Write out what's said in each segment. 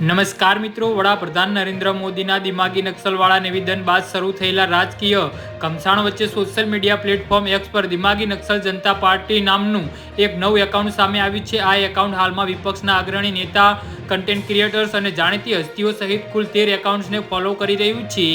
નમસ્કાર મિત્રો, વડાપ્રધાન નરેન્દ્ર મોદીના દિમાગી નક્સલવાળા નિવેદન બાદ શરૂ થયેલા રાજકીય ઘમસાણ વચ્ચે સોશિયલ મીડિયા પ્લેટફોર્મ એક્સ પર દિમાગી નક્સલ જનતા પાર્ટી નામનું એક નવું એકાઉન્ટ સામે આવ્યું છે. આ એકાઉન્ટ હાલમાં વિપક્ષના અગ્રણી નેતા, કન્ટેન્ટ ક્રિએટર્સ અને જાણીતી હસ્તીઓ સહિત કુલ 13 એકાઉન્ટ્સને ફોલો કરી રહ્યું છે.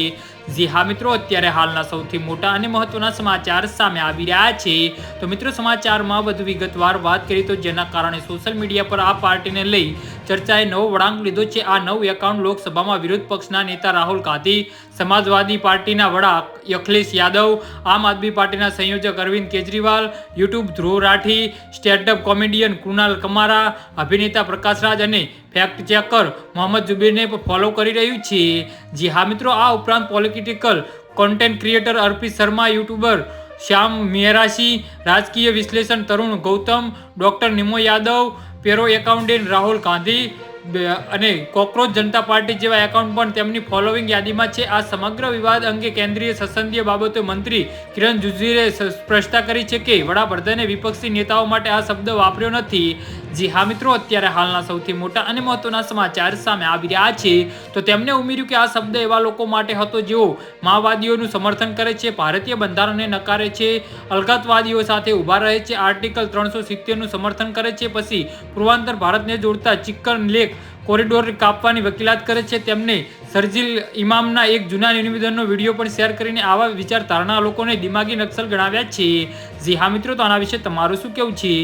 જી હા મિત્રો, અત્યારે હાલના સૌથી મોટા અને મહત્વના સમાચાર સામે આવી રહ્યા છે. તો મિત્રો, સમાચારમાં વધુ વિગતવાર વાત કરીએ તો જેના કારણે સોશિયલ મીડિયા પર આ પાર્ટીને લઈ ચર્ચાએ નવો વળાંક લીધો છે. આ નવું એકાઉન્ટ લોકસભામાં વિરોધ પક્ષના નેતા રાહુલ ગાંધી, સમાજવાદી પાર્ટીના વડા અખિલેશ યાદવ, આમ આદમી પાર્ટીના સંયોજક અરવિંદ કેજરીવાલ, યુટ્યુબ ધ્રુવ રાઠી, સ્ટેન્ડઅપ કોમેડિયન કૃણાલ કમારા, અભિનેતા પ્રકાશ રાજ અને ફેક્ટ ચેકર મોહમ્મદ જુબેરને ફોલો કરી રહ્યું છે. જી હા મિત્રો, આ ઉપરાંત પોલિટિકલ કોન્ટેન્ટ ક્રિએટર અર્પિત શર્મા, યુટ્યુબર શ્યામ મેહરાશી, રાજકીય વિશ્લેષણ તરુણ ગૌતમ, ડોક્ટર નિમો યાદવ, પેરો એકાઉન્ટન્ટ રાહુલ ગાંધી અને કોકરોચ જનતા પાર્ટી જેવા એકાઉન્ટ પણ તેમની ફોલોઈંગ યાદીમાં છે. આ સમગ્ર વિવાદ અંગે કેન્દ્રીય સંસદીય બાબતો મંત્રી કિરણ રિજિજુએ સ્પષ્ટતા કરી છે કે વડાપ્રધાને વિપક્ષી નેતાઓ માટે આ શબ્દ વાપર્યો નથી. જી હા મિત્રો, અત્યારે હાલના સૌથી મોટા અને મહત્વના સમાચાર સામે આવી રહ્યા છે. તો તેમણે ઉમેર્યું કે આ શબ્દ એવા લોકો માટે હતો જેઓ માઓવાદીઓનું સમર્થન કરે છે, ભારતીય બંધારણને નકારે છે, અલગાવવાદીઓ સાથે ઊભા રહે છે, આર્ટિકલ 370નું સમર્થન કરે છે, પછી પૂર્વાંચલ ભારતને જોડતા ચિકન લેક કોરિડોર કાપવાની વકીલાત કરે છે. તેમને શરજીલ ઇમામના એક જૂના નિવેદનનો વિડીયો પણ શેર કરીને આવા વિચારધારણા લોકોને દિમાગી નક્સલ ગણાવ્યા છે. જી હા મિત્રો, તો આના વિશે તમારું શું કહેવું છે?